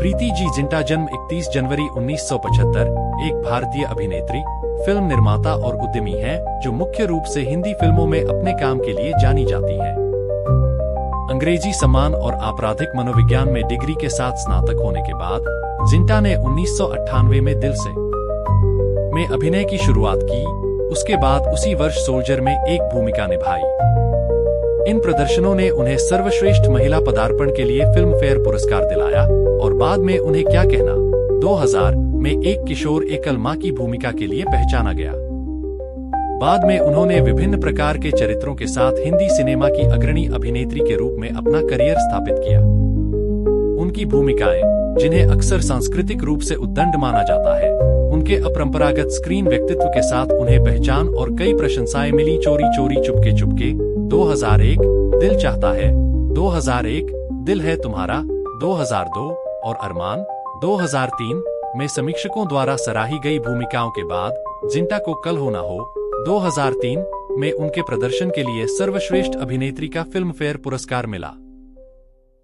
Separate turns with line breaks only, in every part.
प्रीति जी जिंटा जन्म 31 जनवरी 1975, एक भारतीय अभिनेत्री, फिल्म निर्माता और उद्यमी हैं, जो मुख्य रूप से हिंदी फिल्मों में अपने काम के लिए जानी जाती हैं। अंग्रेजी सम्मान और आपराधिक मनोविज्ञान में डिग्री के साथ स्नातक होने के बाद जिंटा ने 1998 में दिल से में अभिनय की शुरुआत की। उसके बाद उसी वर्ष सोल्जर में एक भूमिका निभाई। इन प्रदर्शनों ने उन्हें सर्वश्रेष्ठ महिला पदार्पण के लिए फिल्म फेयर पुरस्कार दिलाया और बाद में उन्हें क्या कहना 2000 में एक किशोर एकल मां की भूमिका के लिए पहचाना गया। बाद में उन्होंने विभिन्न प्रकार के चरित्रों के साथ हिंदी सिनेमा की अग्रणी अभिनेत्री के रूप में अपना करियर स्थापित किया। उनकी भूमिकाएं, जिन्हें अक्सर सांस्कृतिक रूप से उद्दंड माना जाता है, उनके अपरंपरागत स्क्रीन व्यक्तित्व के साथ उन्हें पहचान और कई प्रशंसाएं मिली। चोरी चोरी चुपके चुपके 2001, दिल चाहता है 2001, दिल है तुम्हारा 2002 और अरमान 2003 में समीक्षकों द्वारा सराही गई भूमिकाओं के बाद जिंटा को कल हो ना हो 2003 में उनके प्रदर्शन के लिए सर्वश्रेष्ठ अभिनेत्री का फिल्म फेयर पुरस्कार मिला।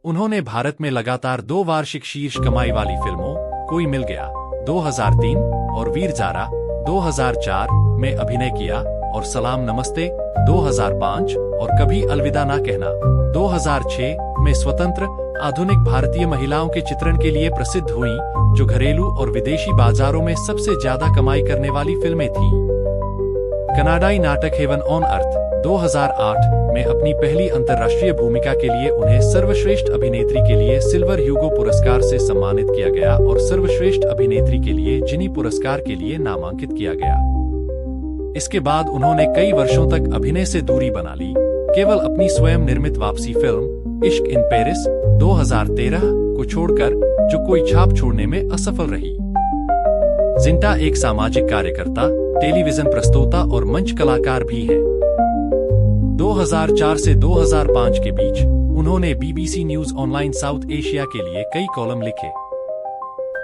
उन्होंने भारत में लगातार 2 वार्षिक शीर्ष कमाई वाली फिल्मों कोई मिल गया 2003 और वीर ज़ारा 2004 में अभिनय किया और सलाम नमस्ते 2005 और कभी अलविदा ना कहना 2006 में स्वतंत्र आधुनिक भारतीय महिलाओं के चित्रण के लिए प्रसिद्ध हुईं, जो घरेलू और विदेशी बाजारों में सबसे ज्यादा कमाई करने वाली फिल्में थीं। कनाडाई नाटक हेवन ऑन अर्थ 2008 में अपनी पहली अंतर्राष्ट्रीय भूमिका के लिए उन्हें सर्वश्रेष्ठ अभिनेत्री के लिए सिल्वर ह्यूगो पुरस्कार से सम्मानित किया गया और सर्वश्रेष्ठ अभिनेत्री के लिए जिनी पुरस्कार के लिए नामांकित किया गया। इसके बाद उन्होंने कई वर्षों तक अभिनय से दूरी बना ली, केवल अपनी स्वयं निर्मित वापसी फिल्म इश्क इन पेरिस 2013 को छोड़कर, जो कोई छाप छोड़ने में असफल रही। जिंटा एक सामाजिक कार्यकर्ता, टेलीविजन प्रस्तोता और मंच कलाकार भी हैं। 2004 से 2005 के बीच उन्होंने BBC news online south Asia के लिए कई कॉलम लिखे।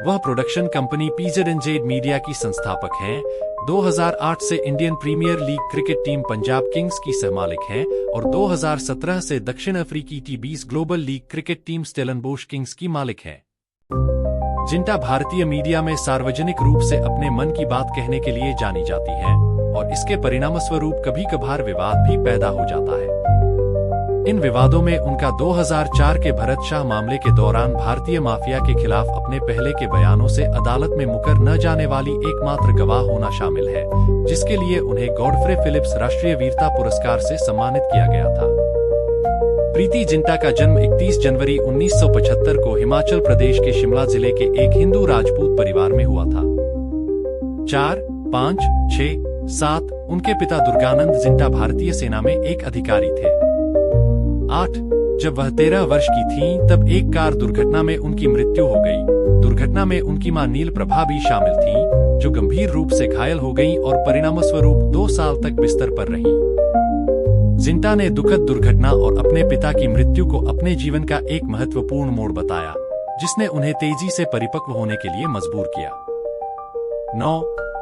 वह प्रोडक्शन कंपनी PZNZ मीडिया की संस्थापक हैं। 2008 से Indian Premier League cricket team Punjab Kings की सहमालिक हैं और 2017 से दक्षिण अफ्रीकी T20 global league cricket team Stellenbosch Kings की मालिक हैं। जिंटा भारतीय मीडिया में सार्वजनिक रूप से अपने मन की बात कहने के लिए जानी जाती हैं और इसके परिणामस्वरूप कभी कभार विवाद भी पैदा हो जाता है। इन विवादों में उनका 2004 के भरत शाह मामले के दौरान भारतीय माफिया के खिलाफ अपने पहले के बयानों से अदालत में मुकर न जाने वाली एकमात्र गवाह होना शामिल है, जिसके लिए उन्हें गॉडफ्रे फिलिप्स राष्ट्रीय वीरता पुरस्कार से सम्मानित किया गया था। प्रीति जिंटा का जन्म 31 जनवरी 1975 को हिमाचल प्रदेश के शिमला जिले के एक हिंदू राजपूत परिवार में हुआ था। 4, 5, 6, 7 उनके पिता दुर्गानंद जिंटा भारतीय सेना में एक अधिकारी थे। 8 जब वह 13 वर्ष की थीं, तब एक कार दुर्घटना में उनकी मृत्यु हो गई। दुर्घटना में उनकी मां नील प्रभा भी शामिल थीं, जो गंभीर रूप से घायल हो गईं और परिणामस्वरूप 2 साल तक बिस्तर पर रहीं। जिंटा ने दुखद दुर्घटना और अपने पिता की मृत्यु को अपने जीवन का एक महत्वपूर्ण मोड़ बताया, जिसने उन्हें तेजी से परिपक्व होने के लिए मजबूर किया। 9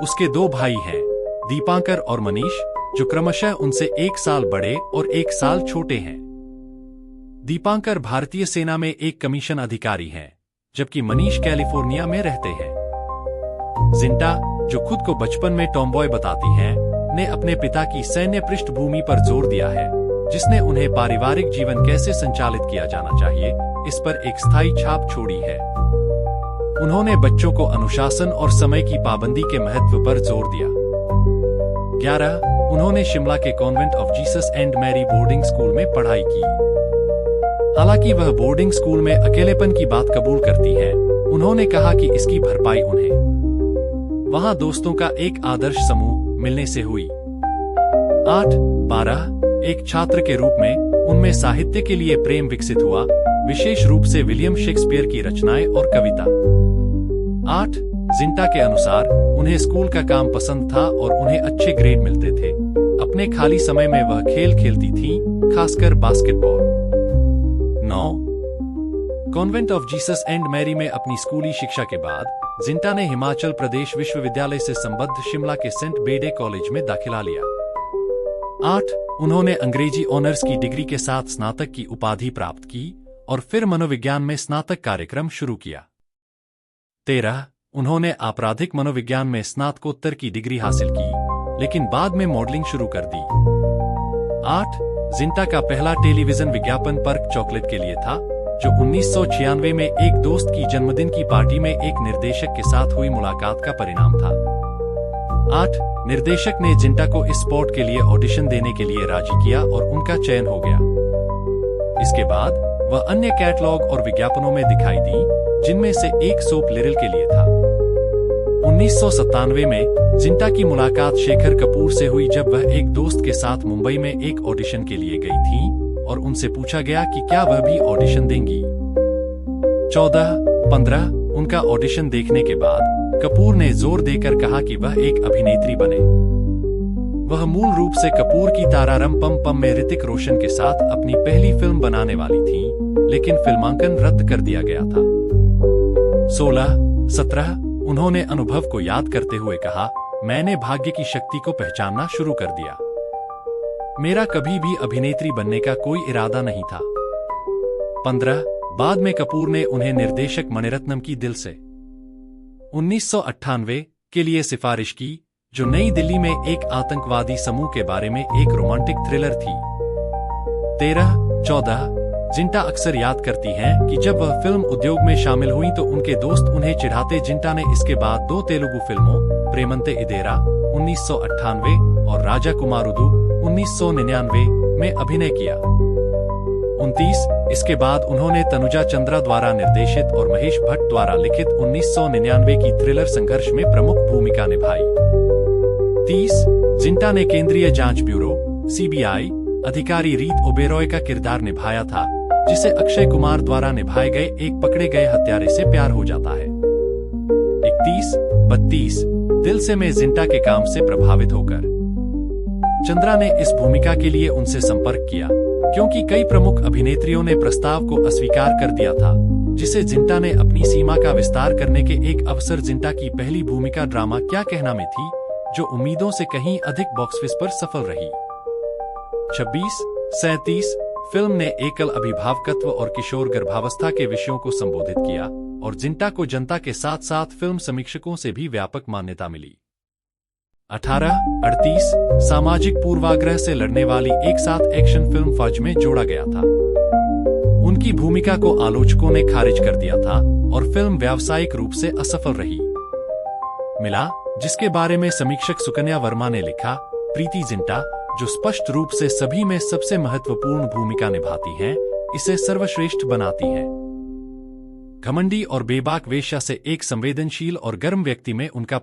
उसके 2 भाई हैं, दीपांकर और मनीष, जो क्रमशः उनसे 1 साल बड़े और 1 साल छोटे हैं। दीपांकर भारतीय सेना में एक कमीशन अधिकारी हैं, जबकि मनीष कैलिफोर्निया में रहते हैं। जिंटा, जो खुद को बचपन में टॉमबॉय बताती हैं, ने अपने पिता की सैन्य पृष्ठभूमि पर जोर दिया है, जिसने उन्हें पारिवारिक जीवन कैसे संचालित किया जाना चाहिए, इस पर एक स्थायी छाप छोड़ी है। उन्होंने बच्चों को अनुशासन और समय की पाबंदी के महत्व पर जोर दिया। 11 उन्होंने शिमला के convent of Jesus and Mary boarding school में पढ़ाई की। हालांकि वह बोर्डिंग स्कूल में अकेलेपन की बात कबूल करती है, उन्होंने कहा कि इसकी भरपाई उन्हें वहां दोस्तों का एक आदर्श समूह मिलने से हुई। 8, 12 एक छात्र के रूप में उनमें साहित्य के लिए प्रेम विकसित हुआ, विशेष रूप से विलियम शेक्सपियर की रचनाएं और कविता। 8 जिंटा के अनुसार उन्हें स्कूल का काम पसंद था और उन्हें अच्छे ग्रेड मिलते थे। अपने खाली समय में वह खेल खेलती थीं, खासकर basketball. 9 convent of Jesus and Mary में अपनी स्कूली शिक्षा के बाद जिंटा ने हिमाचल प्रदेश विश्वविद्यालय से संबद्ध शिमला के सेंट बेडे कॉलेज में दाखिला लिया। 8 उन्होंने अंग्रेजी ऑनर्स की डिग्री के साथ स्नातक की उपाधि प्राप्त की और फिर मनोविज्ञान में स्नातक कार्यक्रम शुरू किया। 13 उन्होंने आपराधिक मनोविज्ञान में स्नातकोत्तर की डिग्री हासिल की, लेकिन बाद में मॉडलिंग शुरू कर दी। 8 जिंटा का पहला टेलीविजन विज्ञापन पर्क चॉकलेट के लिए था, जो 1996 में एक दोस्त की जन्मदिन की पार्टी में एक निर्देशक के साथ हुई मुलाकात का परिणाम था। 8 निर्देशक ने जिंटा को इस स्पॉट के लिए ऑडिशन देने के लिए राजी किया और उनका चयन हो गया। इसके बाद वह अन्य कैटलॉग और विज्ञापनों में दिखाई दी, जिनमें से एक सोप लिरिल के लिए था। 1997 में जिंटा की मुलाकात शेखर कपूर से हुई, जब वह एक दोस्त के साथ मुंबई में एक ऑडिशन के लिए गई थी और उनसे पूछा गया कि क्या वह भी ऑडिशन देंगी। 14-15 उनका ऑडिशन देखने के बाद कपूर ने जोर देकर कहा कि वह एक अभिनेत्री बने। वह मूल रूप से कपूर की तारारम पम पम में ऋतिक रोशन के साथ अपनी पहली फिल्म बनाने वाली थी, लेकिन फिल्मांकन रद्द कर दिया गया था। 16-17 उन्होंने अनुभव को याद करते हुए कहा, मैंने भाग्य की शक्ति को पहचानना शुरू कर दिया। मेरा कभी भी अभिनेत्री बनने का कोई इरादा नहीं था। 15 बाद में कपूर ने उन्हें निर्देशक मणिरत्नम की दिल से 1998 के लिए सिफारिश की, जो नई दिल्ली में एक आतंकवादी समूह के बारे में एक रोमांटिक थ्रिलर थी। 13-14 जिंटा अक्सर याद करती हैं कि जब वह फिल्म उद्योग में शामिल हुई तो उनके दोस्त उन्हें चिढ़ाते। जिंटा ने इसके बाद 2 तेलुगु फिल्मों प्रेमंते इदेरा 1998 और राजा कुमारुदु 1999 में अभिनय किया। 29 इसके बाद उन्होंने तनुजा चंद्रा द्वारा निर्देशित और महेश भट्ट द्वारा लिखित 1999 की थ्रिलर संघर्ष में प्रमुख भूमिका निभाई। 30 जिंटा ने केंद्रीय जांच ब्यूरो CBI अधिकारी रीत ओबेरॉय का किरदार निभाया था, जिसे अक्षय कुमार द्वारा निभाए गए एक पकड़े गए हत्यारे से प्यार हो जाता है। 31-32 दिल से में जिंटा के काम से प्रभावित होकर चंद्रा ने इस भूमिका के लिए उनसे संपर्क किया, क्योंकि कई प्रमुख अभिनेत्रियों ने प्रस्ताव को अस्वीकार कर दिया था, जिसे जिंटा ने अपनी सीमा का विस्तार करने के एक अवसर। जिंटा की पहली भूमिका ड्रामा क्या कहना में थी, जो उम्मीदों से कहीं अधिक बॉक्स ऑफिस पर सफल रही। 26-37 फिल्म ने एकल अभिभावकत्व और किशोर गर्भावस्था के विषयों को संबोधित किया और जिंटा को जनता के साथ साथ फिल्म समीक्षकों से भी व्यापक मान्यता मिली। 18-38 सामाजिक पूर्वाग्रह से लड़ने वाली एक साथ एक्शन फिल्म फौज में जोड़ा गया था। उनकी भूमिका को आलोचकों ने खारिज कर दिया था और फिल्म व्यावसायिक रूप से असफल रही। मिला, जिसके बारे में समीक्षक सुकन्या वर्मा ने लिखा, प्रीति जिंटा, जो स्पष्ट रूप से सभी में सबसे महत्वपूर्ण भूमिका निभाती हैं, इसे सर्वश्रेष्ठ बनाती हैं। घमंडी और बेबाक वेश्या से एक संवेदनशील और गर्म व्यक्ति में उनका